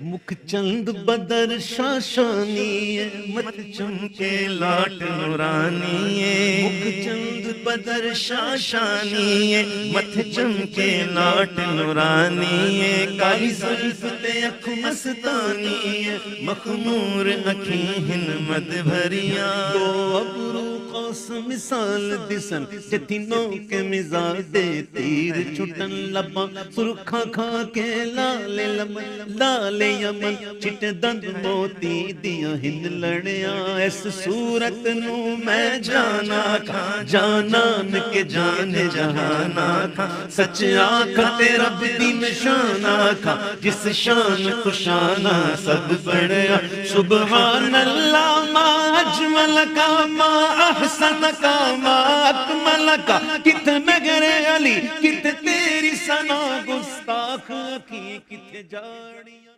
मुख चंद बदर शाशानी है, मत चमके लाट नूरानी है। मुख चंद बदर शाशानी है, मत चमके लाट नूरानी है। काली जुल्फ ते अख मस्तानी है, मखमूर अखी हिन मद भरिया। दो अबरू कौस मिसाल दिसन, जतिनों के मिजाज दे तीर छुटन लबा। सुरखा खा के लाल लमन लाल यमन, चिट दंद मोती दिया हिंद लड़िया। इस सूरत नू मैं जाना खा, जानान के जाने जहाना खा। सच आख ते रब दी निशाना खा, जिस शान को शाना सब बढ़िया। सुबहान अल्लाह मा अजमल का, मा अहसन का, मा अकमल का। कित नगरे अली, कित तेरी सना गुस्ताख की, कित जाड़िया।